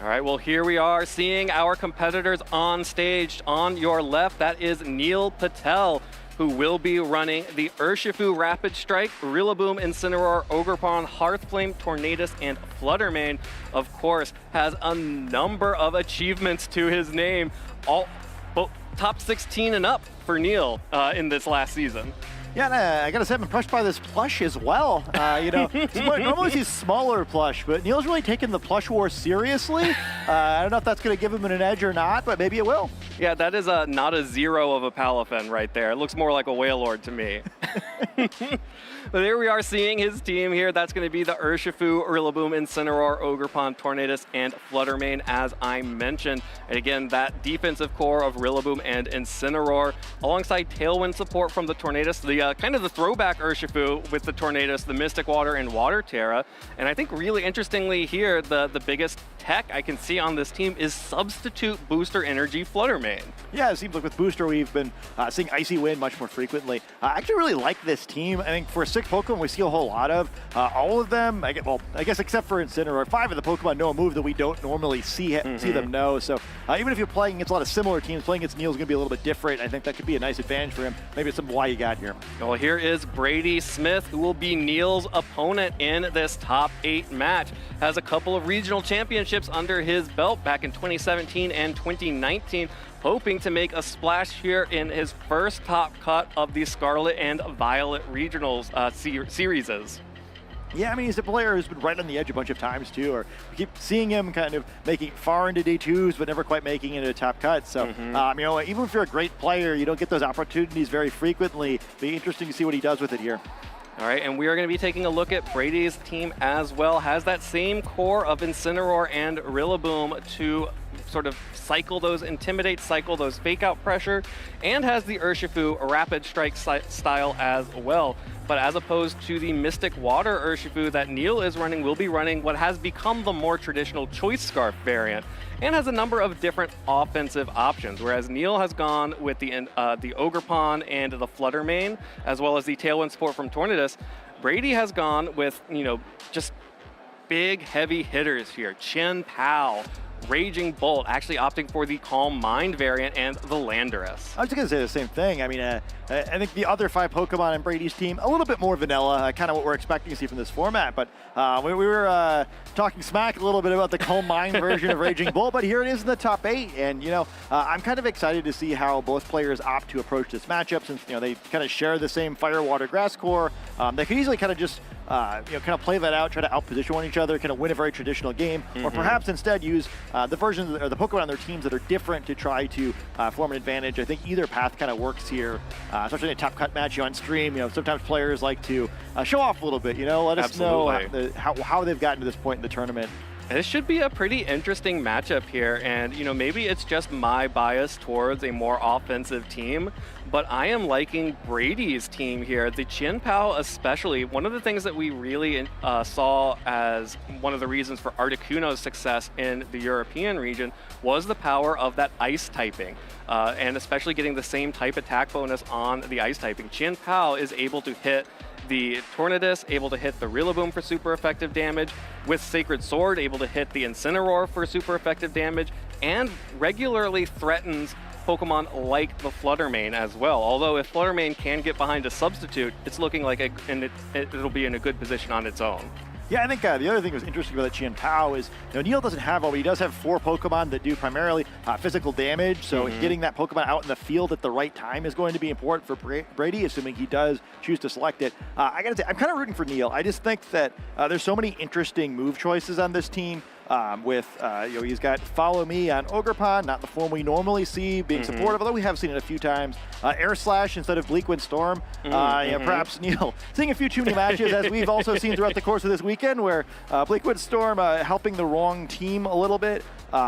All right, well, here we are seeing our competitors on stage. On your left, that is Neil Patel, who will be running the Urshifu Rapid Strike, Rillaboom, Incineroar, Ogerpon, Hearthflame, Tornadus, and Fluttermane. Of course, has a number of achievements to his name, all top 16 and up for Neil in this last season. Yeah, and I gotta say, I'm impressed by this plush as well. Normally he's smaller plush, but Neil's really taken the plush war seriously. I don't know if that's gonna give him an edge or not, but maybe it will. Yeah, that is not a zero of a Palafin right there. It looks more like a Wailord to me. But there we are seeing his team here. That's going to be the Urshifu, Rillaboom, Incineroar, Ogerpon, Tornadus, and Fluttermane, as I mentioned. And again, that defensive core of Rillaboom and Incineroar, alongside Tailwind support from the Tornadus, the kind of the throwback Urshifu with the Tornadus, the Mystic Water, and Water Terra. And I think really interestingly here, the biggest tech I can see on this team is Substitute Booster Energy Fluttermane. Yeah, it seems like with Booster, we've been seeing Icy Wind much more frequently. I actually really like this team. I think for 6 Pokemon we see a whole lot of. All of them, I guess except for Incineroar, 5 of the Pokemon know a move that we don't normally see them know. So even if you're playing against a lot of similar teams, playing against Neil's going to be a little bit different. I think that could be a nice advantage for him. Maybe it's some why you got here. Well, here is Brady Smith, who will be Neil's opponent in this top 8 match. Has a couple of regional championships under his belt back in 2017 and 2019. Hoping to make a splash here in his first top cut of the Scarlet and Violet Regionals series. Yeah, I mean, he's a player who's been right on the edge a bunch of times, too. Or we keep seeing him kind of making far into day 2s, but never quite making it into a top cut. So, even if you're a great player, you don't get those opportunities very frequently. Be interesting to see what he does with it here. All right, and we are going to be taking a look at Brady's team as well. Has that same core of Incineroar and Rillaboom to sort of cycle those fake out pressure, and has the Urshifu Rapid Strike style as well. But as opposed to the Mystic Water Urshifu that Neil is running, will be running what has become the more traditional Choice Scarf variant, and has a number of different offensive options. Whereas Neil has gone with the Ogerpon and the Fluttermane, as well as the Tailwind support from Tornadus. Brady has gone with, just big, heavy hitters here. Chien-Pao, Raging Bolt, actually opting for the Calm Mind variant, and the Landorus. I was going to say the same thing. I mean, I think the other 5 Pokemon in Brady's team, a little bit more vanilla, kind of what we're expecting to see from this format. But we were talking smack a little bit about the Calm Mind version of Raging Bolt, but here it is in the top 8. And, I'm kind of excited to see how both players opt to approach this matchup, since, they kind of share the same Fire, Water, Grass core. They could easily kind of just kind of play that out, try to outposition one another, kind of win a very traditional game, or perhaps instead use the versions or the Pokemon on their teams that are different to try to form an advantage. I think either path kind of works here, especially in a top cut match on stream. Sometimes players like to show off a little bit. Let us know how they've gotten to this point in the tournament. This should be a pretty interesting matchup here, and maybe it's just my bias towards a more offensive team, but I am liking Brady's team here. The Chien-Pao especially, one of the things that we really saw as one of the reasons for Articuno's success in the European region was the power of that ice typing, and especially getting the same type attack bonus on the ice typing. Chien-Pao is able to hit the Tornadus, able to hit the Rillaboom for super effective damage, with Sacred Sword able to hit the Incineroar for super effective damage, and regularly threatens Pokemon like the Fluttermane as well. Although if Fluttermane can get behind a substitute, it's looking like it'll be in a good position on its own. Yeah, I think the other thing that was interesting about Chien-Pao is, Neil doesn't have all, but he does have 4 Pokemon that do primarily physical damage, so getting that Pokemon out in the field at the right time is going to be important for Brady, assuming he does choose to select it. I gotta say, I'm kind of rooting for Neil. I just think that there's so many interesting move choices on this team. He's got Follow Me on Ogerpon, not the form we normally see being supportive, although we have seen it a few times. Air Slash instead of Bleakwind Storm. Perhaps Neil seeing a few too many matches, as we've also seen throughout the course of this weekend, where Bleakwind Storm helping the wrong team a little bit.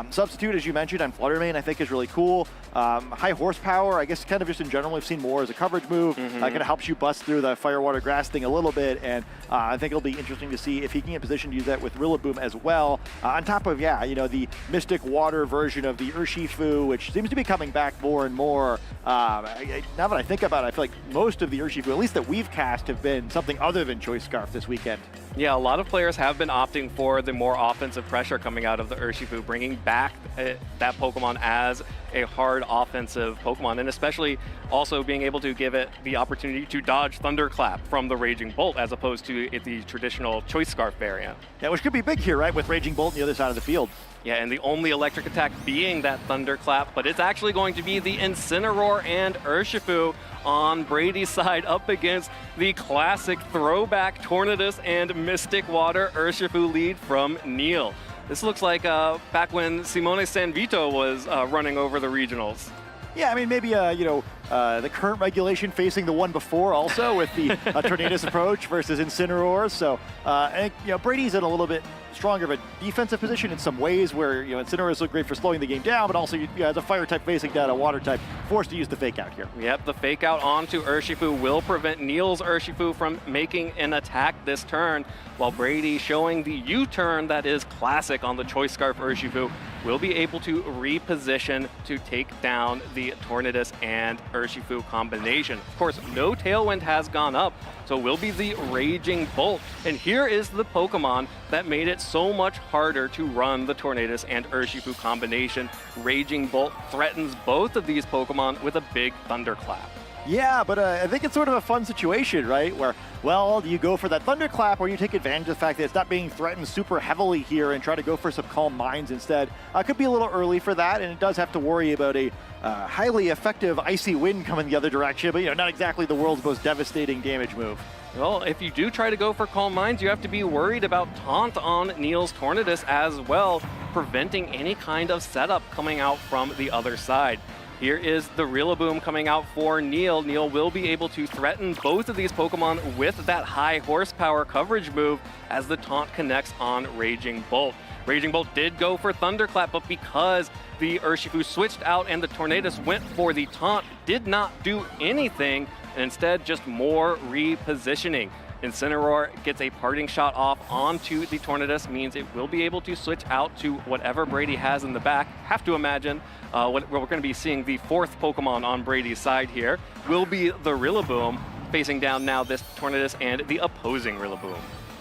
Substitute, as you mentioned, on Fluttermane, I think is really cool. High horsepower, I guess kind of just in general, we've seen more as a coverage move. Kind of helps you bust through the Fire, Water, Grass thing a little bit, and I think it'll be interesting to see if he can get in position to use that with Rillaboom as well. On top of, the Mystic Water version of the Urshifu, which seems to be coming back more and more. Now that I think about it, I feel like most of the Urshifu, at least that we've cast, have been something other than Choice Scarf this weekend. Yeah, a lot of players have been opting for the more offensive pressure coming out of the Urshifu, bringing back that Pokemon as a hard offensive Pokemon, and especially also being able to give it the opportunity to dodge Thunderclap from the Raging Bolt as opposed to the traditional Choice Scarf variant. Yeah, which could be big here, right, with Raging Bolt on the other side of the field. Yeah, and the only electric attack being that Thunderclap, but it's actually going to be the Incineroar and Urshifu on Brady's side up against the classic throwback Tornadus and Mystic Water Urshifu lead from Neil. This looks like back when Simone Sanvito was running over the regionals. Yeah, I mean, maybe, the current regulation facing the one before also with the Tornadus approach versus Incineroar. So, I think, Brady's in a little bit stronger of a defensive position in some ways where, Incineroars look great for slowing the game down, but also, as a fire type facing down a water type, forced to use the fake out here. Yep, the fake out onto Urshifu will prevent Neil's Urshifu from making an attack this turn, while Brady showing the U-turn that is classic on the Choice Scarf Urshifu will be able to reposition to take down the Tornadus and Urshifu combination. Of course, no Tailwind has gone up, so it will be the Raging Bolt. And here is the Pokemon that made it so much harder to run the Tornadus and Urshifu combination. Raging Bolt threatens both of these Pokemon with a big Thunderclap. Yeah, but I think it's sort of a fun situation, right? Where, well, you go for that Thunderclap or you take advantage of the fact that it's not being threatened super heavily here and try to go for some Calm Minds instead. Could be a little early for that, and it does have to worry about a highly effective Icy Wind coming the other direction, but, not exactly the world's most devastating damage move. Well, if you do try to go for Calm Minds, you have to be worried about Taunt on Neil's Tornadus as well, preventing any kind of setup coming out from the other side. Here is the Rillaboom coming out for Neil. Neil will be able to threaten both of these Pokemon with that high horsepower coverage move as the taunt connects on Raging Bolt. Raging Bolt did go for Thunderclap, but because the Urshifu switched out and the Tornadus went for the taunt, did not do anything, and instead just more repositioning. Incineroar gets a parting shot off onto the Tornadus, means it will be able to switch out to whatever Brady has in the back. Have to imagine what we're going to be seeing the fourth Pokemon on Brady's side here will be the Rillaboom, facing down now this Tornadus and the opposing Rillaboom.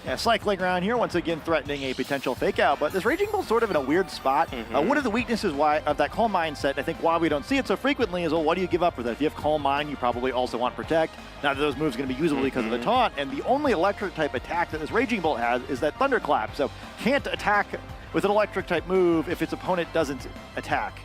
Yeah, cycling around here, once again threatening a potential fake out, but this Raging Bull's sort of in a weird spot. One of the weaknesses of that Calm Mind set, I think why we don't see it so frequently is, well, what do you give up with it? If you have Calm Mind, you probably also want Protect. Neither of those moves are going to be usable because of the taunt, and the only electric type attack that this Raging Bolt has is that Thunderclap, so can't attack with an electric type move if its opponent doesn't attack.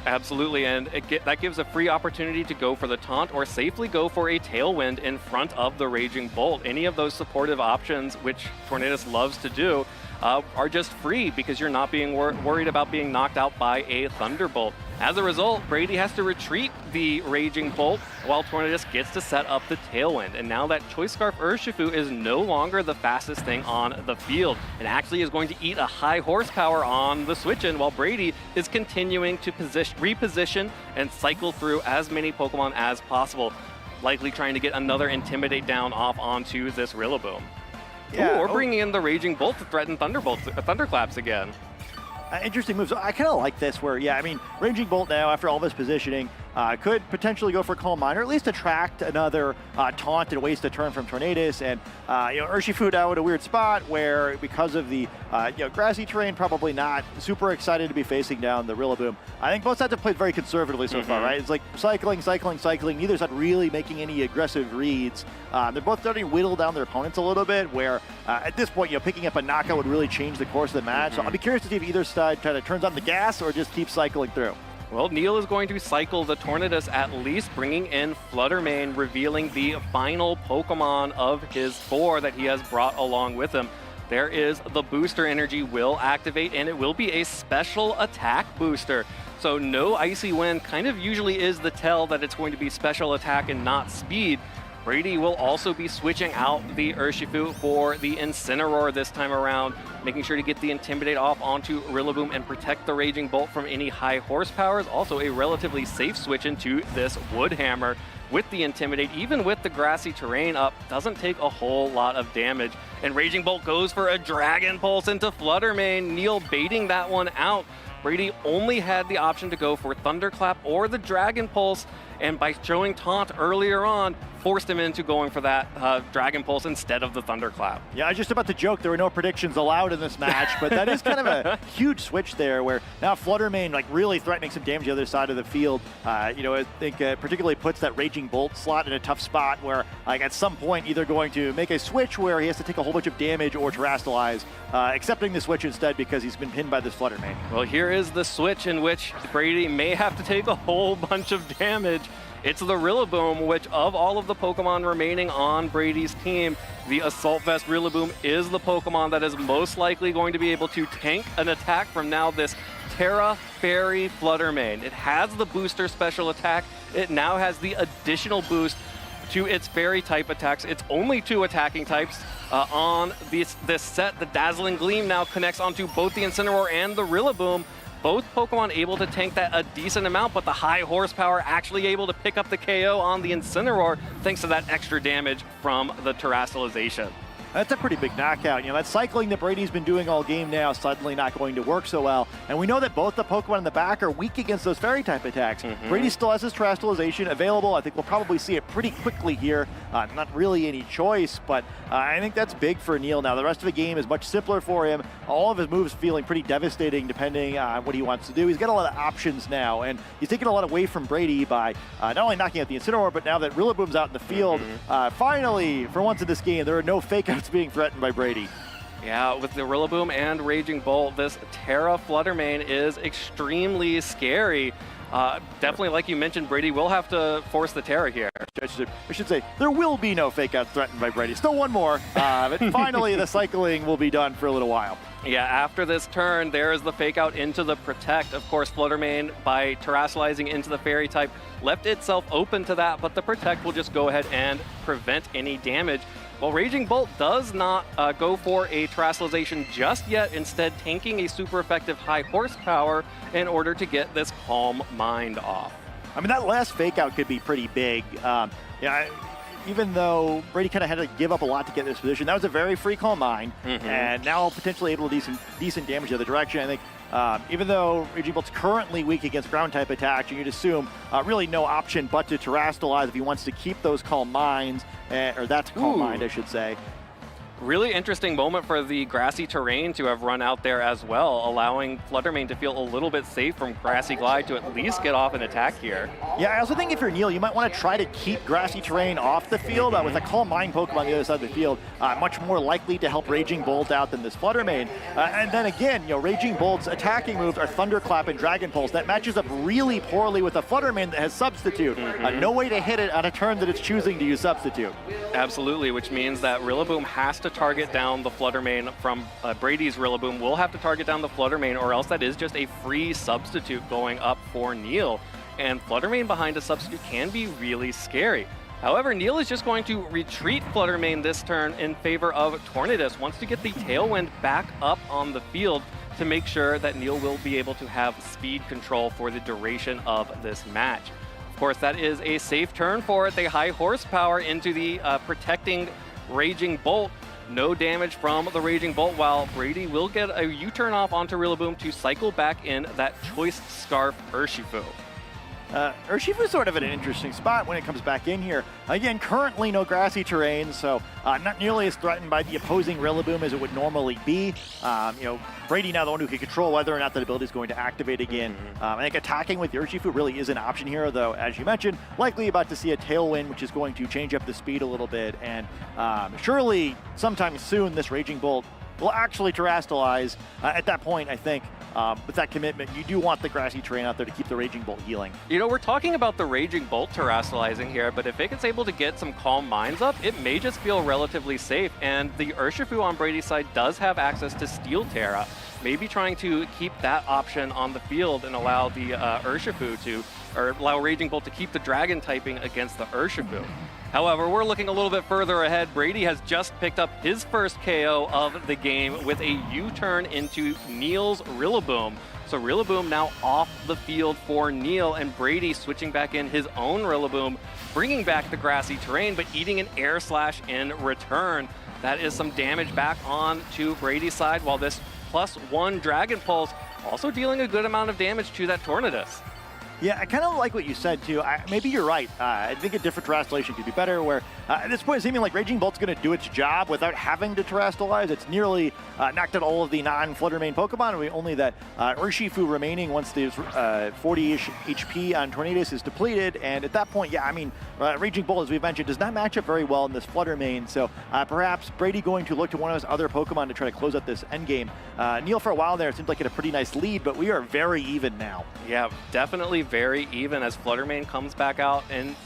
Absolutely, and that gives a free opportunity to go for the taunt or safely go for a Tailwind in front of the Raging Bolt. Any of those supportive options, which Tornadus loves to do, are just free because you're not being worried about being knocked out by a Thunderbolt. As a result, Brady has to retreat the Raging Bolt while Tornadus gets to set up the Tailwind. And now that Choice Scarf Urshifu is no longer the fastest thing on the field and actually is going to eat a high horsepower on the switch-in while Brady is continuing to reposition and cycle through as many Pokemon as possible, likely trying to get another Intimidate down off onto this Rillaboom. Yeah, or bringing in the Raging Bolt to threaten Thunderclaps again. Interesting moves. I kind of like this where, Raging Bolt now, after all this positioning, could potentially go for Calm Mind, or at least attract another taunt and waste a turn from Tornadus. And, Urshifu now in a weird spot where, because of the, grassy terrain, probably not super excited to be facing down the Rillaboom. I think both sides have played very conservatively so far, right? It's like cycling. Neither side really making any aggressive reads. They're both starting to whittle down their opponents a little bit, where at this point, picking up a knockout would really change the course of the match. So I'll be curious to see if either side kind of turns on the gas or just keeps cycling through. Well, Neil is going to cycle the Tornadus at least, bringing in Fluttermane, revealing the final Pokemon of his 4 that he has brought along with him. There is the Booster Energy will activate, and it will be a special attack booster. So no Icy Wind kind of usually is the tell that it's going to be special attack and not speed. Brady will also be switching out the Urshifu for the Incineroar this time around, making sure to get the Intimidate off onto Rillaboom and protect the Raging Bolt from any high horsepowers. Also a relatively safe switch into this Wood Hammer with the Intimidate. Even with the grassy terrain up, doesn't take a whole lot of damage. And Raging Bolt goes for a Dragon Pulse into Fluttermane. Neil baiting that one out. Brady only had the option to go for Thunderclap or the Dragon Pulse, and by showing Taunt earlier on, forced him into going for that Dragon Pulse instead of the Thunderclap. Yeah, I was just about to joke there were no predictions allowed in this match, but that is kind of a huge switch there where now Fluttermane like really threatening some damage the other side of the field. You know, I think particularly puts that Raging Bolt slot in a tough spot where like at some point either going to make a switch where he has to take a whole bunch of damage or terrestrialize, accepting the switch instead because he's been pinned by this Fluttermane. Well, here is the switch in which Brady may have to take a whole bunch of damage. It's the Rillaboom, which of all of the Pokemon remaining on Brady's team, the Assault Vest Rillaboom is the Pokemon that is most likely going to be able to tank an attack from now this Terra Fairy Fluttermane. It has the booster special attack. It now has the additional boost to its fairy type attacks. It's only 2 attacking types on this set. The Dazzling Gleam now connects onto both the Incineroar and the Rillaboom. Both Pokemon able to tank that a decent amount, but the high horsepower actually able to pick up the KO on the Incineroar thanks to that extra damage from the terrestrialization. That's a pretty big knockout. You know, that cycling that Brady's been doing all game now suddenly not going to work so well. And we know that both the Pokemon in the back are weak against those fairy type attacks. Brady still has his terrestrialization available. I think we'll probably see it pretty quickly here. Not really any choice, but I think that's big for Neil now. The rest of the game is much simpler for him. All of his moves feeling pretty devastating depending on what he wants to do. He's got a lot of options now, and he's taking a lot away from Brady by not only knocking out the Incineroar, but now that Rillaboom's out in the field, finally, for once in this game, there are no fake outs being threatened by Brady. Yeah, with the Rillaboom and Raging Bolt, this Terra Fluttermane is extremely scary. Definitely, like you mentioned, Brady will have to force the Terra here. I should say, there will be no fake outs threatened by Brady. Still one more, but finally the cycling will be done for a little while. Yeah, after this turn, there is the fake out into the Protect. Of course, Fluttermane, by terrestrializing into the Fairy type, left itself open to that, but the Protect will just go ahead and prevent any damage. Well, Raging Bolt does not go for a terrestrialization just yet, instead tanking a super effective high horsepower in order to get this Calm Mind off. I mean, that last fake out could be pretty big. Even though Brady kind of had to give up a lot to get this position, that was a very free Calm Mind, and now potentially able to do some decent damage the other direction. I think even though Raging Bolt's currently weak against ground type attacks, you'd assume really no option but to terrestrialize if he wants to keep those Calm Minds, or that's Calm Mind, I should say. Really interesting moment for the grassy terrain to have run out there as well, allowing Fluttermane to feel a little bit safe from Grassy Glide to at least get off an attack here. Yeah, I also think if you're Neil, you might want to try to keep grassy terrain off the field. With a Calm Mind Pokemon on the other side of the field, much more likely to help Raging Bolt out than this Fluttermane. And then again, you know, Raging Bolt's attacking moves are Thunderclap and Dragon Pulse. That matches up really poorly with a Fluttermane that has Substitute. No way to hit it on a turn that it's choosing to use Substitute. Absolutely, which means that Rillaboom has to target down the Fluttermane from Brady's Rillaboom. Will have to target down the Fluttermane, or else that is just a free substitute going up for Neil. And Fluttermane behind a substitute can be really scary. However, Neil is just going to retreat Fluttermane this turn in favor of Tornadus. Wants to get the Tailwind back up on the field to make sure that Neil will be able to have speed control for the duration of this match. Of course, that is a safe turn for it. The high horsepower into the protecting Raging Bolt. No damage from the Raging Bolt, while Brady will get a U-turn off onto Rillaboom to cycle back in that Choice Scarf Urshifu. Urshifu's sort of in an interesting spot when it comes back in here. Again, currently no grassy terrain, so not nearly as threatened by the opposing Rillaboom as it would normally be. You know, Brady now the one who can control whether or not that ability is going to activate again. I think attacking with Urshifu really is an option here, though, as you mentioned, likely about to see a Tailwind, which is going to change up the speed a little bit. And surely sometime soon this Raging Bolt will actually terrestrialize. At that point, I think, with that commitment, you do want the grassy terrain out there to keep the Raging Bolt healing. You know, we're talking about the Raging Bolt terrestrializing here, but if it gets able to get some Calm Minds up, it may just feel relatively safe. And the Urshifu on Brady's side does have access to Steel Terra. Maybe trying to keep that option on the field and allow the Urshifu to, or allow Raging Bolt to keep the Dragon typing against the Urshifu. However, we're looking a little bit further ahead. Brady has just picked up his first KO of the game with a U-turn into Neil's Rillaboom. So Rillaboom now off the field for Neil, and Brady switching back in his own Rillaboom, bringing back the grassy terrain, but eating an Air Slash in return. That is some damage back on to Brady's side, while this +1 Dragon Pulse also dealing a good amount of damage to that Tornadus. Yeah, I kind of like what you said, too. Maybe you're right. I think a different terrestrialization could be better, where at this point, it's seeming like Raging Bolt's going to do its job without having to terrestrialize. It's nearly knocked out all of the non-Flutter Mane Pokemon, and only that Urshifu remaining once the 40-ish HP on Tornadus is depleted. And at that point, yeah, I mean, Raging Bolt, as we've mentioned, does not match up very well in this Flutter Mane. So perhaps Brady going to look to one of his other Pokemon to try to close out this endgame. Neil, for a while there, it seemed like he had a pretty nice lead, but we are very even now. Yeah, definitely very even as Flutter Mane comes back out and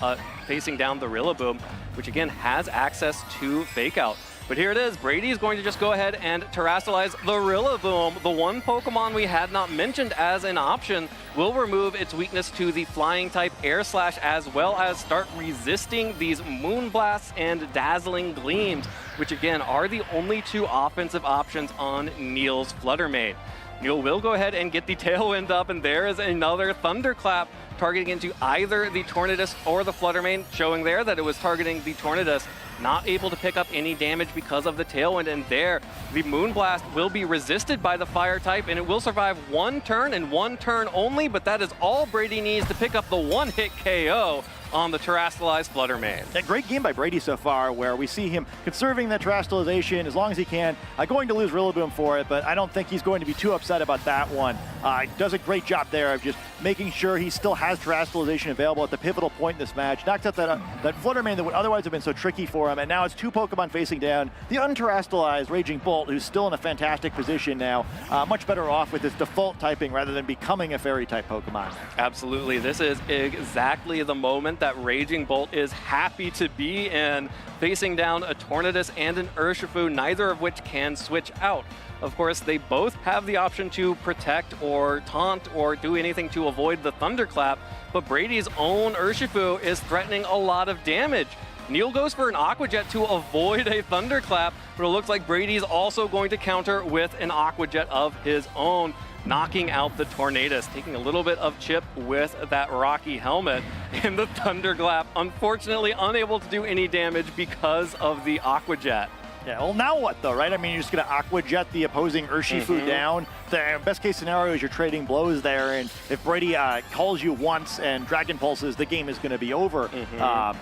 facing down the Rillaboom, which again has access to Fake Out. But here it is, Brady is going to just go ahead and terrestrialize the Rillaboom. The one Pokemon we had not mentioned as an option will remove its weakness to the flying type Air Slash, as well as start resisting these Moonblasts and Dazzling Gleams, which again are the only two offensive options on Neil's Flutter Mane. Neil will go ahead and get the Tailwind up, and there is another Thunderclap targeting into either the Tornadus or the Flutter Mane, showing there that it was targeting the Tornadus. Not able to pick up any damage because of the Tailwind, and there, the Moonblast will be resisted by the Fire type, and it will survive one turn and one turn only, but that is all Brady needs to pick up the one-hit KO on the terrestrialized Flutter Mane. A great game by Brady so far, where we see him conserving that terrestrialization as long as he can. Going to lose Rillaboom for it, but I don't think he's going to be too upset about that one. He does a great job there of just making sure he still has terrestrialization available at the pivotal point in this match. Knocks out that Flutter Mane that would otherwise have been so tricky for him, and now it's two Pokemon facing down. The unterrestrialized Raging Bolt, who's still in a fantastic position now, much better off with his default typing rather than becoming a Fairy-type Pokemon. Absolutely. This is exactly the moment that Raging Bolt is happy to be in, facing down a Tornadus and an Urshifu, neither of which can switch out. Of course, they both have the option to protect or taunt or do anything to avoid the Thunderclap, but Brady's own Urshifu is threatening a lot of damage. Neil goes for an Aqua Jet to avoid a Thunderclap, but it looks like Brady's also going to counter with an Aqua Jet of his own, knocking out the Tornadus, taking a little bit of chip with that Rocky helmet. And the Thunderclap, unfortunately unable to do any damage because of the Aqua Jet. Yeah, well, now what, though, right? I mean, you're just going to Aqua Jet the opposing Urshifu down. The best case scenario is you're trading blows there, and if Brady calls you once and Dragon Pulses, the game is going to be over.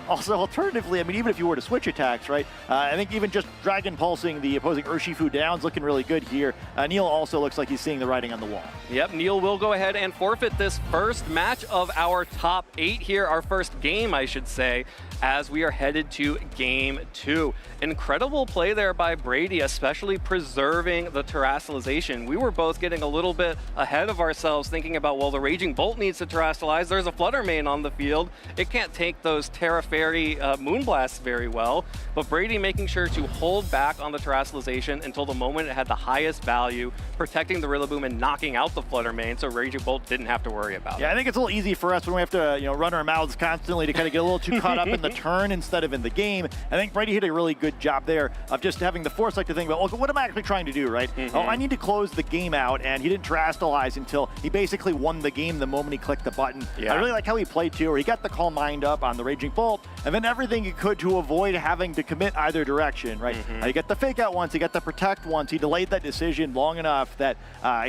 Also, alternatively, I mean, even if you were to switch attacks, right, I think even just Dragon Pulsing the opposing Urshifu down is looking really good here. Neil also looks like he's seeing the writing on the wall. Yep, Neil will go ahead and forfeit this first match of our top 8 here, our first game, I should say, as we are headed to Game 2. Incredible play there by Brady, especially preserving the terrestrialization. We were both getting a little bit ahead of ourselves, thinking about, well, the Raging Bolt needs to terrestrialize. There's a Flutter Mane on the field. It can't take those Terra Fairy Moonblasts very well, but Brady making sure to hold back on the terrestrialization until the moment it had the highest value, protecting the Rillaboom and knocking out the Flutter Mane, so Raging Bolt didn't have to worry about it. Yeah, I think it's a little easy for us when we have to, run our mouths constantly to kind of get a little too caught up in the turn instead of in the game. I think Brady did a really good job there of just having the foresight to think about, well, what am I actually trying to do, right? Oh, I need to close the game out, and he didn't terrestrialize until he basically won the game the moment he clicked the button. I really like how he played too, where he got the Calm Mind up on the Raging Bolt, and then everything he could to avoid having to commit either direction, right? He got the Fake Out once, he got the Protect once, he delayed that decision long enough that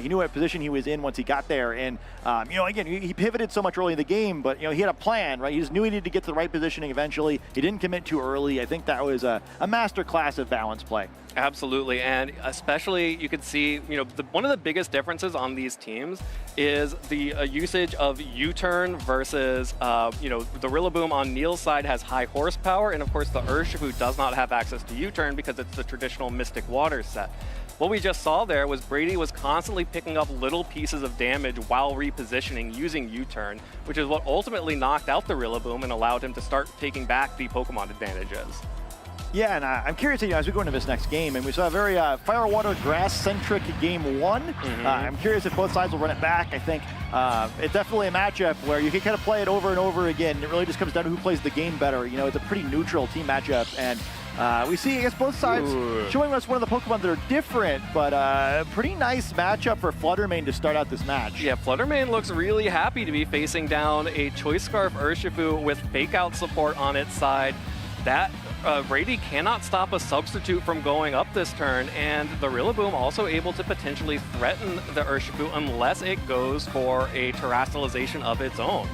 he knew what position he was in once he got there, and again, he pivoted so much early in the game, but he had a plan, right? He just knew he needed to get to the right positioning eventually. He didn't commit too early. I think that was a master class of balance play. Absolutely, and especially you could see, one of the biggest differences on these teams is the usage of U-turn versus, the Rillaboom on Neil's side has high horsepower, and of course the Urshifu does not have access to U-turn because it's the traditional Mystic Water set. What we just saw there was Brady was constantly picking up little pieces of damage while repositioning using U-turn, which is what ultimately knocked out the Rillaboom and allowed him to start taking back the Pokemon advantages. Yeah, and I'm curious, as we go into this next game, and we saw a very fire, water, grass-centric game 1. I'm curious if both sides will run it back. I think it's definitely a matchup where you can kind of play it over and over again. It really just comes down to who plays the game better. It's a pretty neutral team matchup, and we see, I guess, both sides showing us one of the Pokemon that are different, but a pretty nice matchup for Flutter Mane to start out this match. Yeah, Flutter Mane looks really happy to be facing down a Choice Scarf Urshifu with Fake Out support on its side. That Brady cannot stop a substitute from going up this turn, and the Rillaboom also able to potentially threaten the Urshifu unless it goes for a terrestrialization of its own.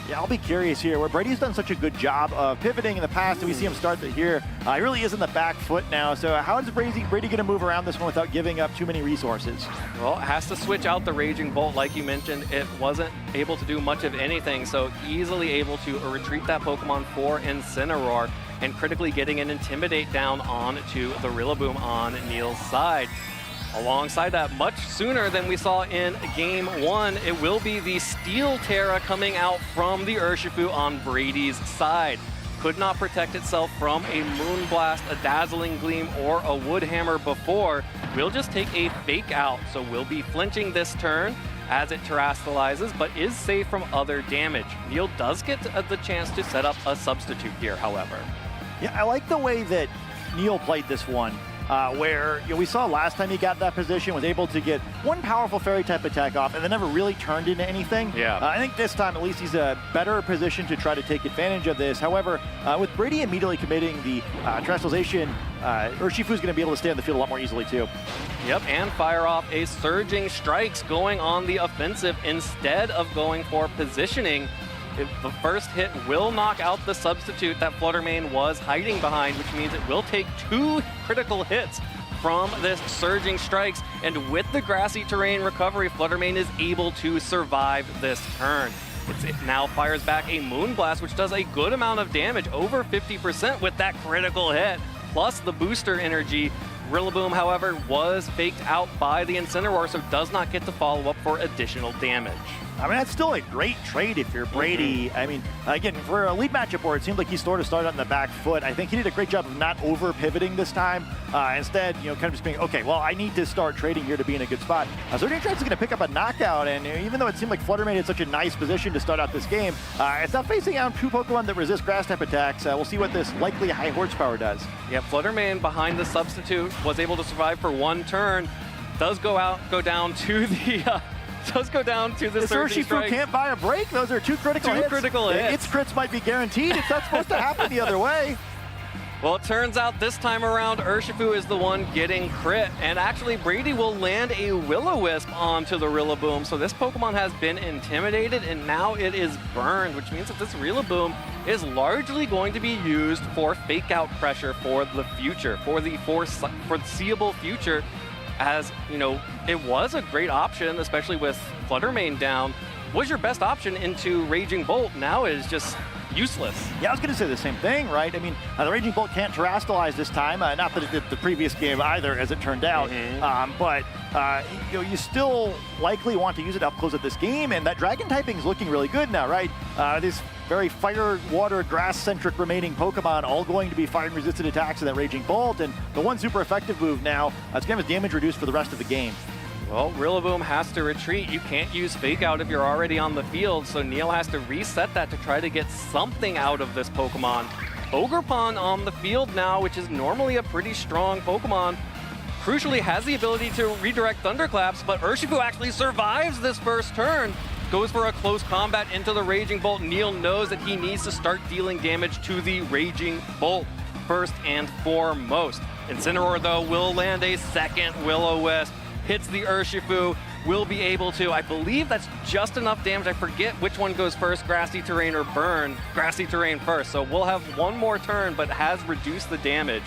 Yeah, I'll be curious here, where Brady's done such a good job of pivoting in the past, and we see him start the here. He really is in the back foot now, so how is Brady going to move around this one without giving up too many resources? Well, it has to switch out the Raging Bolt. Like you mentioned, it wasn't able to do much of anything, so easily able to retreat that Pokemon for Incineroar, and critically getting an Intimidate down onto the Rillaboom on Neil's side. Alongside that, much sooner than we saw in Game 1, it will be the Steel Terra coming out from the Urshifu on Brady's side. Could not protect itself from a Moonblast, a Dazzling Gleam, or a Wood Hammer before. Will just take a Fake Out, so will be flinching this turn as it terrestrializes, but is safe from other damage. Neil does get the chance to set up a substitute here, however. Yeah, I like the way that Neil played this one. Where we saw last time he got that position, was able to get one powerful fairy type attack off and then never really turned into anything. Yeah. I think this time at least he's a better position to try to take advantage of this. However, with Brady immediately committing the terrestrialization, Urshifu's going to be able to stay on the field a lot more easily too. Yep, and fire off a Surging Strikes going on the offensive instead of going for positioning. The first hit will knock out the substitute that Fluttermane was hiding behind, which means it will take 2 critical hits from this Surging Strikes. And with the grassy terrain recovery, Fluttermane is able to survive this turn. It now fires back a Moonblast, which does a good amount of damage, over 50% with that critical hit, plus the booster energy. Rillaboom, however, was faked out by the Incineroar, so does not get to follow up for additional damage. I mean, that's still a great trade if you're Brady. I mean, again, for a lead matchup where it seemed like he sort of started on the back foot, I think he did a great job of not over-pivoting this time. Instead, kind of just being, okay, well, I need to start trading here to be in a good spot. Surging Strikes is going to pick up a knockout, and even though it seemed like Fluttermane had such a nice position to start out this game, it's not facing down 2 Pokemon that resist grass-type attacks. We'll see what this likely high horsepower does. Yeah, Fluttermane behind the substitute was able to survive for 1 turn. Does go down to the... does go down to the Surging Strike. Can't buy a break. Those are 2 critical hits. 2 critical hits. Its crits might be guaranteed. It's not supposed to happen the other way. Well, it turns out this time around, Urshifu is the one getting crit, and actually Brady will land a Will-O-Wisp onto the Rillaboom, so this Pokemon has been intimidated, and now it is burned, which means that this Rillaboom is largely going to be used for fake-out pressure for the future, for the foreseeable future. As, it was a great option, especially with Fluttermane down. Was your best option into Raging Bolt. Now it is just useless. Yeah, I was going to say the same thing, right? I mean, the Raging Bolt can't terrestrialize this time. Not that it did the previous game either, as it turned out. But you still likely want to use it up close at this game, and that Dragon typing is looking really good now, right? This very fire, water, grass-centric remaining Pokemon all going to be firing-resistant attacks in that Raging Bolt, and the one super effective move now, it's going to have his damage reduced for the rest of the game. Well, Rillaboom has to retreat. You can't use Fake Out if you're already on the field, so Neil has to reset that to try to get something out of this Pokemon. Ogerpon on the field now, which is normally a pretty strong Pokemon, crucially has the ability to redirect Thunderclaps, but Urshifu actually survives this first turn. Goes for a close combat into the Raging Bolt. Neil knows that he needs to start dealing damage to the Raging Bolt first and foremost. Incineroar, though, will land a second Will-O-Wisp. Hits the Urshifu, will be able to, I believe that's just enough damage. I forget which one goes first, Grassy Terrain or Burn. Grassy Terrain first, so we'll have one more turn, but has reduced the damage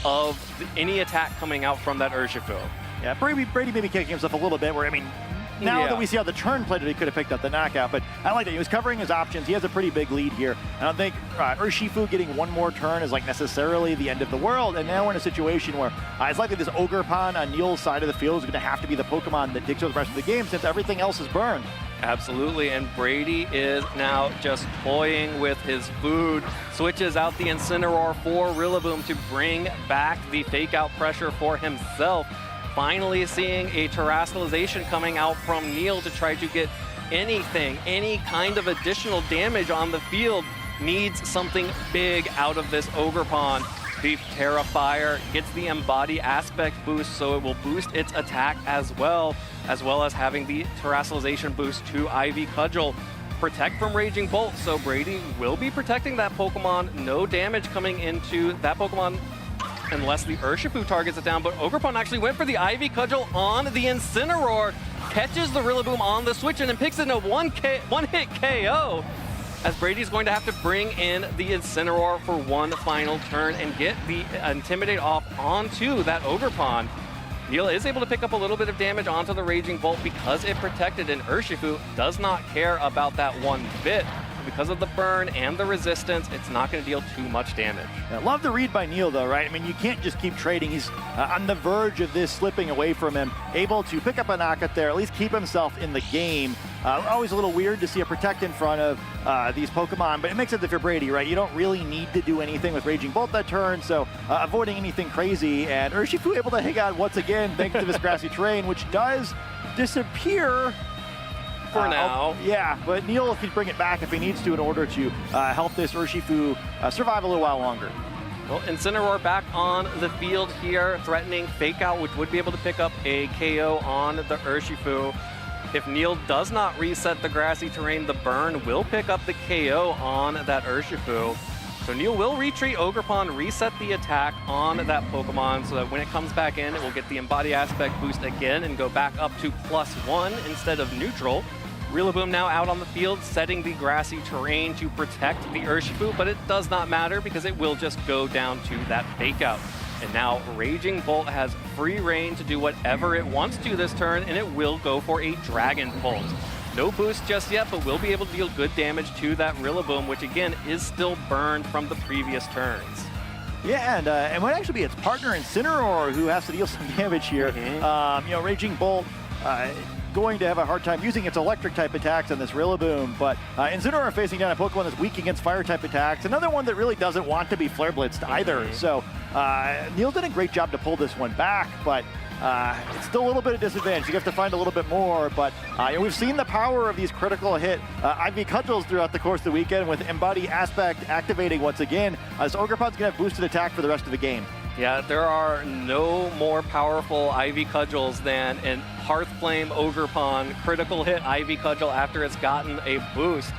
of any attack coming out from that Urshifu. Yeah, Brady maybe kicking himself a little bit where, now that we see how the turn played it, he could have picked up the knockout, but I like that. He was covering his options. He has a pretty big lead here. I don't think Urshifu getting one more turn is necessarily the end of the world, and now we're in a situation where it's likely this Ogerpon on Neil's side of the field is going to have to be the Pokemon that takes over the rest of the game since everything else is burned. Absolutely, and Brady is now just toying with his food. Switches out the Incineroar for Rillaboom to bring back the fake-out pressure for himself. Finally seeing a terrestrialization coming out from Neil to try to get anything, any kind of additional damage on the field. Needs something big out of this Ogerpon. The Terra Fire gets the Embody Aspect boost, so it will boost its attack as well as having the terrestrialization boost to Ivy Cudgel. protect from Raging Bolt, so Brady will be protecting that Pokemon. No damage coming into that Pokemon unless the Urshifu targets it down, but Ogerpon actually went for the Ivy Cudgel on the Incineroar, catches the Rillaboom on the switch and picks it in a one-hit KO, as Brady's going to have to bring in the Incineroar for one final turn and get the Intimidate off onto that Ogerpon. Neil is able to pick up a little bit of damage onto the Raging Bolt because it protected, and Urshifu does not care about that one bit. Because of the burn and the resistance, it's not going to deal too much damage. I love the read by Neil, though, right? I mean, you can't just keep trading. He's on the verge of this slipping away from him, able to pick up a knockout there, at least keep himself in the game. Always a little weird to see a Protect in front of these Pokemon, but it makes sense if you're Brady, right? You don't really need to do anything with Raging Bolt that turn, so avoiding anything crazy. And Urshifu able to hang on once again, thanks to this grassy terrain, which does disappear. For now. Yeah, but Neil can bring it back if he needs to in order to help this Urshifu survive a little while longer. Well, Incineroar back on the field here, threatening Fake Out, which would be able to pick up a KO on the Urshifu. If Neil does not reset the grassy terrain, the burn will pick up the KO on that Urshifu. So Neil will retreat Ogerpon, reset the attack on that Pokemon so that when it comes back in, it will get the Embody Aspect boost again and go back up to +1 instead of neutral. Rillaboom now out on the field, setting the grassy terrain to protect the Urshifu, but it does not matter because it will just go down to that Fake Out. And now Raging Bolt has free reign to do whatever it wants to this turn, and it will go for a Dragon Bolt. No boost just yet, but will be able to deal good damage to that Rillaboom, which again is still burned from the previous turns. Yeah, and might actually be its partner Incineroar who has to deal some damage here. You know, Raging Bolt going to have a hard time using its electric type attacks on this Rillaboom, but Incineroar facing down a Pokemon that's weak against fire type attacks. Another one that really doesn't want to be Flare Blitzed either. So Neil did a great job to pull this one back, but it's still a little bit of disadvantage. You have to find a little bit more, but we've seen the power of these critical hit Ivy Cudgels throughout the course of the weekend with Embody Aspect activating once again. So Ogerpon's going to have boosted attack for the rest of the game. Yeah, there are no more powerful Ivy Cudgels than an Hearthflame Ogerpon critical hit Ivy Cudgel after it's gotten a boost.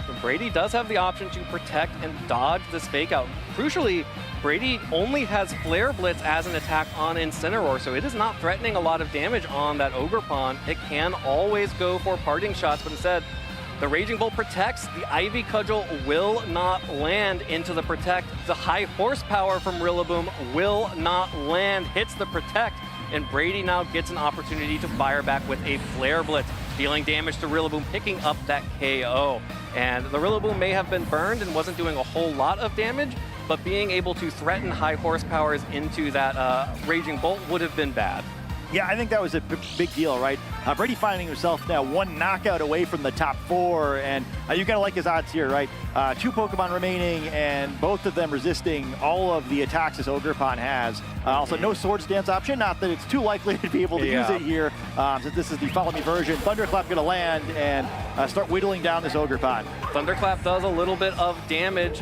But Brady does have the option to protect and dodge this Fake Out. Crucially, Brady only has Flare Blitz as an attack on Incineroar, so it is not threatening a lot of damage on that Ogerpon. It can always go for parting shots, but instead, the Raging Bolt protects. The Ivy Cudgel will not land into the Protect. The high horsepower from Rillaboom will not land, hits the Protect, and Brady now gets an opportunity to fire back with a Flare Blitz, dealing damage to Rillaboom, picking up that KO. And the Rillaboom may have been burned and wasn't doing a whole lot of damage, but being able to threaten high horsepowers into that Raging Bolt would have been bad. Yeah, I think that was a big deal, right? Brady finding himself now one knockout away from the top 4, and you gotta like his odds here, right? 2 Pokemon remaining, and both of them resisting all of the attacks this Ogerpon has. Also, no Swords Dance option, not that it's too likely to be able to use it here, since this is the Follow Me version. Thunderclap gonna land and start whittling down this Ogerpon. Thunderclap does a little bit of damage.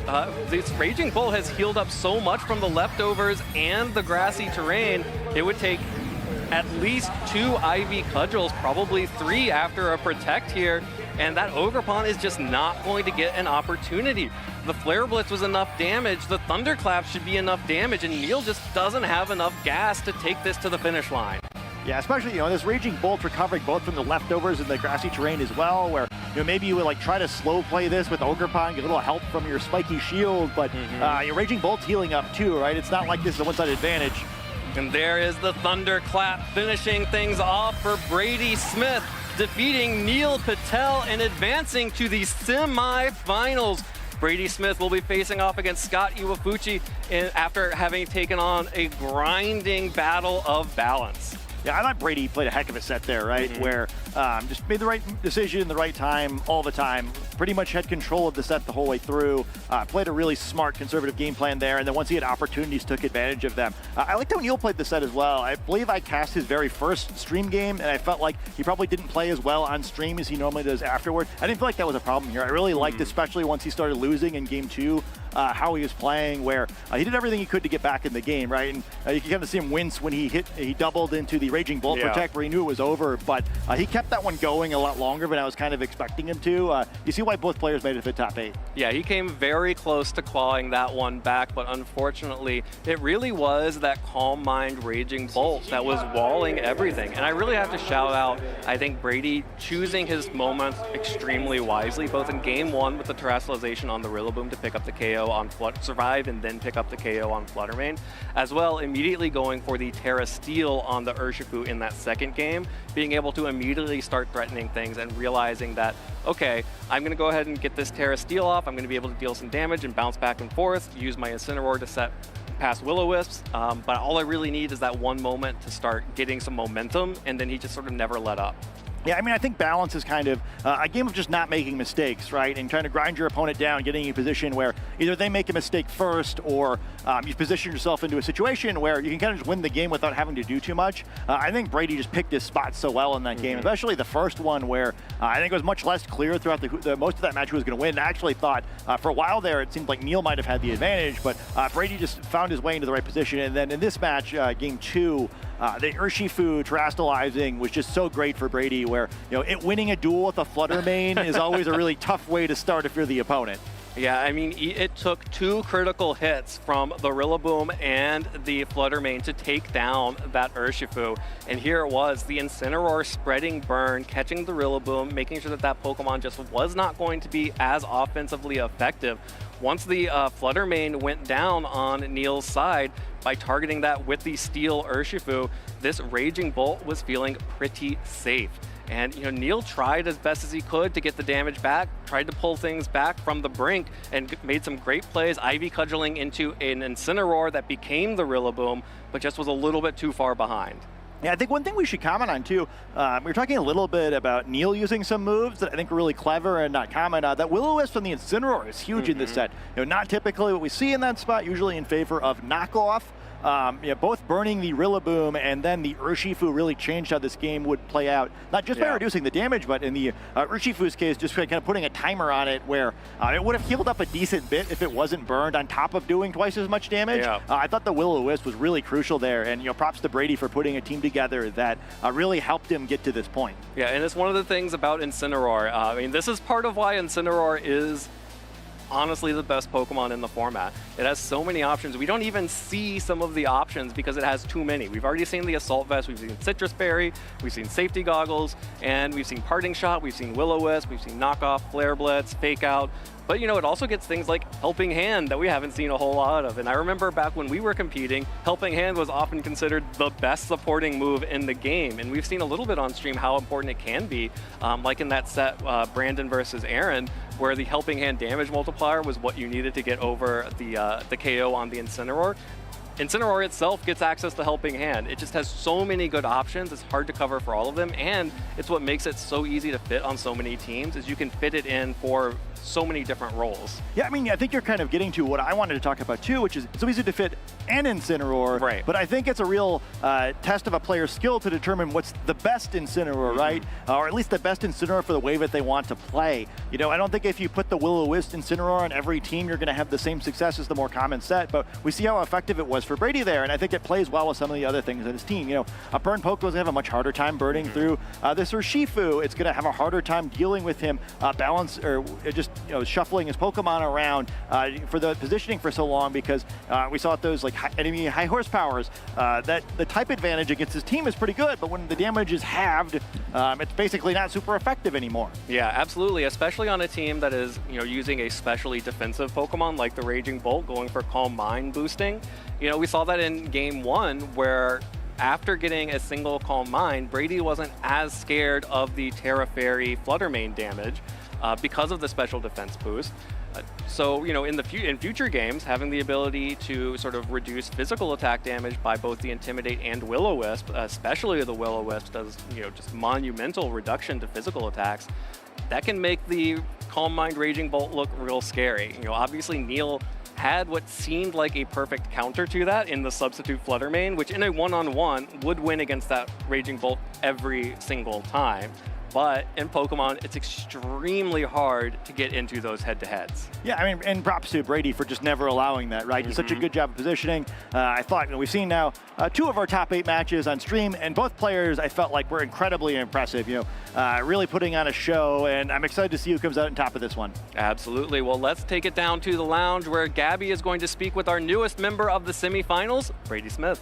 This Raging Bull has healed up so much from the leftovers and the grassy terrain, it would take at least 2 Ivy Cudgels, probably 3 after a Protect here, and that Ogerpon is just not going to get an opportunity. The Flare Blitz was enough damage, the Thunderclap should be enough damage, and Neil just doesn't have enough gas to take this to the finish line. Yeah, especially, this Raging Bolt recovering both from the leftovers and the grassy terrain as well, where, maybe you would like try to slow play this with Ogerpon, get a little help from your spiky shield, but your Raging Bolt's healing up too, right? It's not like this is a one-sided advantage. And there is the Thunderclap finishing things off for Brady Smith, defeating Neil Patel and advancing to the semifinals. Brady Smith will be facing off against Scott Iwafuchi after having taken on a grinding battle of balance. Yeah, I thought Brady played a heck of a set there, right? Where just made the right decision, the right time, all the time. Pretty much had control of the set the whole way through. Played a really smart, conservative game plan there, and then once he had opportunities, took advantage of them. I liked how Neil played the set as well. I believe I cast his very first stream game, and I felt like he probably didn't play as well on stream as he normally does afterward. I didn't feel like that was a problem here. I really liked, especially once he started losing in game 2, how he was playing, where he did everything he could to get back in the game, right? And you can kind of see him wince when he doubled into the Raging Bolt Protect where he knew it was over, but he kept that one going a lot longer than I was kind of expecting him to. You see why both players made it to the top 8. Yeah, he came very close to clawing that one back, but unfortunately, it really was that Calm Mind Raging Bolt that was walling everything. And I really have to shout out, I think, Brady choosing his moments extremely wisely, both in game 1 with the terrestrialization on the Rillaboom to pick up the KO on Survive and then pick up the KO on Fluttermane, as well immediately going for the Terra Steel on the Urshifu in that second game, being able to immediately start threatening things and realizing that, okay, I'm going to go ahead and get this Terra Steel off, I'm going to be able to deal some damage and bounce back and forth, use my Incineroar to set past Will-O-Wisps, but all I really need is that one moment to start getting some momentum, and then he just sort of never let up. Yeah, I mean, I think balance is kind of a game of just not making mistakes, right? And trying to grind your opponent down, getting you in a position where either they make a mistake first or you position yourself into a situation where you can kind of just win the game without having to do too much. I think Brady just picked his spots so well in that game, especially the first one where I think it was much less clear throughout the most of that match who was going to win. I actually thought for a while there it seemed like Neil might have had the advantage, but Brady just found his way into the right position. And then in this match, game 2, the Urshifu terastallizing was just so great for Brady, where winning a duel with a Fluttermane is always a really tough way to start if you're the opponent. Yeah, I mean, it took 2 critical hits from the Rillaboom and the Fluttermane to take down that Urshifu. And here it was, the Incineroar spreading burn, catching the Rillaboom, making sure that that Pokemon just was not going to be as offensively effective. Once the Fluttermane went down on Neil's side, by targeting that with the Steel Urshifu, this Raging Bolt was feeling pretty safe. And Neil tried as best as he could to get the damage back, tried to pull things back from the brink, and made some great plays, Ivy cudgeling into an Incineroar that became the Rillaboom, but just was a little bit too far behind. Yeah, I think one thing we should comment on too, we were talking a little bit about Neil using some moves that I think are really clever and not common. That Will-O-Wisp from the Incineroar is huge in this set. Not typically what we see in that spot, usually in favor of knockoff. Both burning the Rillaboom and then the Urshifu really changed how this game would play out. Not just by reducing the damage, but in the Urshifu's case, just kind of putting a timer on it where it would have healed up a decent bit if it wasn't burned on top of doing twice as much damage. I thought the Will-O-Wisp was really crucial there, and props to Brady for putting a team together that really helped him get to this point. Yeah, and it's one of the things about Incineroar. I mean, this is part of why Incineroar is honestly the best Pokemon in the format. It has so many options. We don't even see some of the options because it has too many. We've already seen the Assault Vest, we've seen Citrus Berry, we've seen Safety Goggles, and we've seen Parting Shot, we've seen Will-O-Wisp, we've seen Knockoff, Flare Blitz, Fake Out. But it also gets things like Helping Hand that we haven't seen a whole lot of. And I remember back when we were competing, Helping Hand was often considered the best supporting move in the game. And we've seen a little bit on stream how important it can be, like in that set Brandon versus Aaron, where the Helping Hand damage multiplier was what you needed to get over the KO on the Incineroar. Incineroar itself gets access to Helping Hand. It just has so many good options. It's hard to cover for all of them, and it's what makes it so easy to fit on so many teams, is you can fit it in for so many different roles. Yeah, I mean, I think you're kind of getting to what I wanted to talk about too, which is it's so easy to fit an Incineroar, right? But I think it's a real test of a player's skill to determine what's the best Incineroar, right? Or at least the best Incineroar for the way that they want to play. I don't think if you put the Will-O-Wisp Incineroar on every team, you're going to have the same success as the more common set, but we see how effective it was for Brady there, and I think it plays well with some of the other things in his team. A burn Pokemon's going to have a much harder time burning through this Urshifu. It's going to have a harder time dealing with him balance or just shuffling his Pokemon around for the positioning for so long, because we saw at those enemy high horsepowers that the type advantage against his team is pretty good, but when the damage is halved, it's basically not super effective anymore. Yeah, absolutely, especially on a team that is using a specially defensive Pokemon like the Raging Bolt, going for Calm Mind boosting. We saw that in game 1 where after getting a single Calm Mind, Brady wasn't as scared of the Terra Fairy Fluttermane damage because of the special defense boost. So, in future games, having the ability to sort of reduce physical attack damage by both the Intimidate and Will-O-Wisp, especially the Will-O-Wisp does, just monumental reduction to physical attacks, that can make the Calm Mind Raging Bolt look real scary. Obviously Neil had what seemed like a perfect counter to that in the substitute Fluttermane, which in a one-on-one would win against that Raging Bolt every single time. but in Pokemon, it's extremely hard to get into those head-to-heads. Yeah, I mean, and props to Brady for just never allowing that, right? He's such a good job of positioning. I thought, we've seen now 2 of our top 8 matches on stream, and both players I felt like were incredibly impressive, really putting on a show, and I'm excited to see who comes out on top of this one. Absolutely. Well, let's take it down to the lounge where Gabby is going to speak with our newest member of the semifinals, Brady Smith.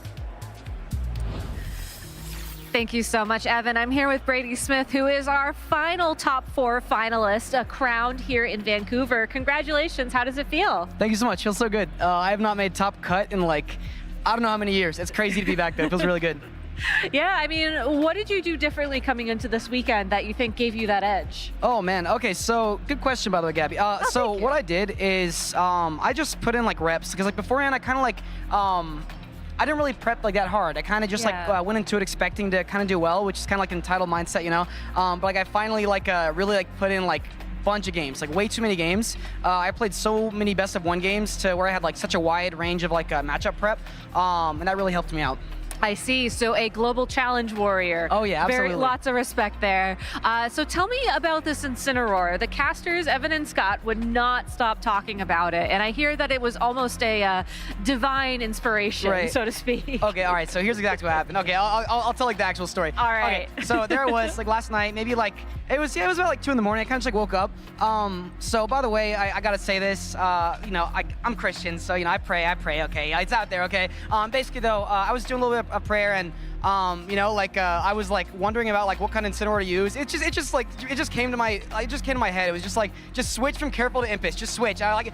Thank you so much, Evan. I'm here with Brady Smith, who is our final top 4 finalist, crowned here in Vancouver. Congratulations. How does it feel? Thank you so much. Feels so good. I have not made top cut in I don't know how many years. It's crazy to be back there. It feels really good. Yeah, I mean, what did you do differently coming into this weekend that you think gave you that edge? Oh, man. Okay, so good question, by the way, Gabby. So what I did is I just put in reps because beforehand I kind of I didn't really prep that hard. I kind of just went into it expecting to kind of do well, which is kind of an entitled mindset, But I finally really put in bunch of games, way too many games. I played so many best of 1 games to where I had such a wide range of matchup prep, and that really helped me out. I see. So a global challenge warrior. Oh yeah, absolutely. Lots of respect there. So tell me about this Incineroar. The casters, Evan and Scott, would not stop talking about it. And I hear that it was almost a divine inspiration, so to speak. Okay, all right. So here's exactly what happened. Okay, I'll tell the actual story. All right. Okay, so there it was last night, maybe it was about 2 in the morning. I kind of just woke up. So by the way, I gotta say this. I'm Christian, so I pray. Okay, it's out there. Okay. Basically though, I was doing a little bit of prayer and I was wondering about what kind of Incineroar to use. It just came to my head. It was just switch from careful to Impus. Just switch. I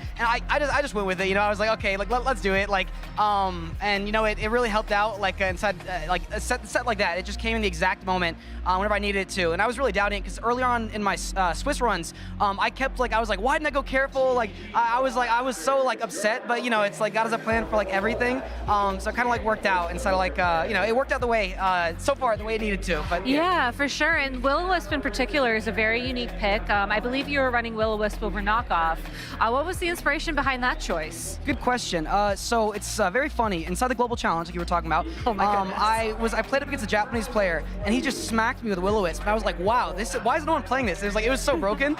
just went with it. I was okay, let's do it. And it really helped out inside a set like that. It just came in the exact moment whenever I needed it to. And I was really doubting it because earlier on in my Swiss runs, I kept I was why didn't I go careful? I was so upset, but it's God has a plan for everything. So it kind of worked out instead of it worked out the way so far the way it needed to. But yeah, for sure. And Will-O-Wisp in particular is a very unique pick. I believe you were running Will-O-Wisp over Knockoff. What was the inspiration behind that choice? Good question. So it's very funny. Inside the global challenge, like you were talking about, oh my goodness. I played up against a Japanese player, and he just smacked me with Will-O-Wisp. And I was wow, why is no one playing this? It was so broken.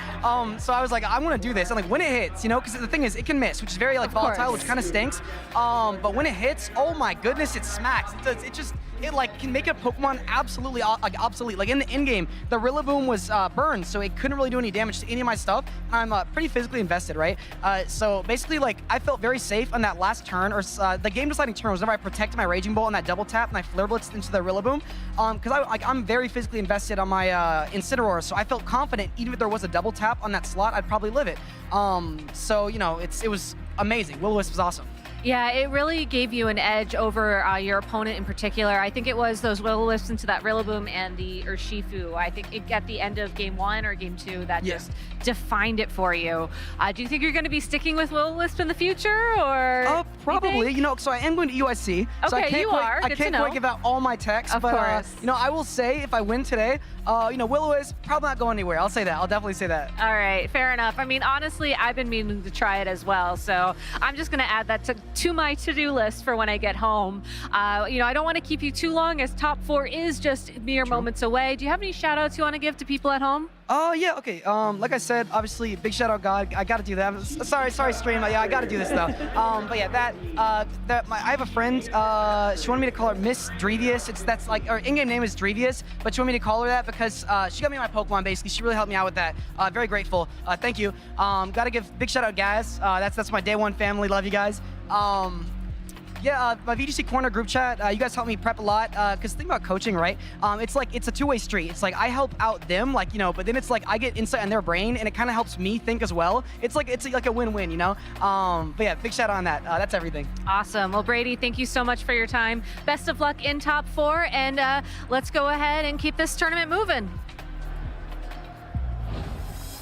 So I was I'm gonna do this. And when it hits, because the thing is, it can miss, which is very volatile, which kind of stinks. But when it hits, oh my goodness, it smacks. It can make a Pokemon absolutely obsolete. In the in-game, the Rillaboom was burned, so it couldn't really do any damage to any of my stuff. I'm pretty physically invested, right? So basically, I felt very safe on that last turn, or the game-deciding turn was whenever I protected my Raging Bolt on that double tap and I Flare Blitzed into the Rillaboom. Because I'm very physically invested on my Incineroar, so I felt confident even if there was a double tap on that slot, I'd probably live it. So it was amazing. Will-O-Wisp was awesome. Yeah, it really gave you an edge over your opponent in particular. I think it was those Will-O-Wisps into that Rillaboom and the Urshifu. I think at the end of game 1 or game 2 that just defined it for you. Do you think you're going to be sticking with Will-O-Wisp in the future, or? Probably. So I am going to UIC. Okay, so I can't I can't quite give out all my techs. Of course. I will say if I win today, Will-O-Wisp probably not going anywhere. I'll say that. I'll definitely say that. All right, fair enough. I mean, honestly, I've been meaning to try it as well, so I'm just going to add that to my to-do list for when I get home. I don't want to keep you too long, as top 4 is just mere moments away. Do you have any shout-outs you want to give to people at home? Yeah, okay. Like I said, obviously, big shout out, God. I gotta do that. Sorry, stream. Yeah, I gotta do this though. But yeah, I have a friend. She wanted me to call her Miss Drevious. Her in-game name is Drevious, but she wanted me to call her that because she got me my Pokemon. Basically, she really helped me out with that. Very grateful. Thank you. Gotta give big shout out, guys. That's my day 1 family. Love you guys. Yeah, my VGC Corner group chat, you guys help me prep a lot, because think about coaching, right? It's a two-way street. It's I help out them, but then it's I get insight on their brain, and it kind of helps me think as well. It's like a win-win, But yeah, big shout out on that. That's everything. Awesome. Well, Brady, thank you so much for your time. Best of luck in top 4, and let's go ahead and keep this tournament moving.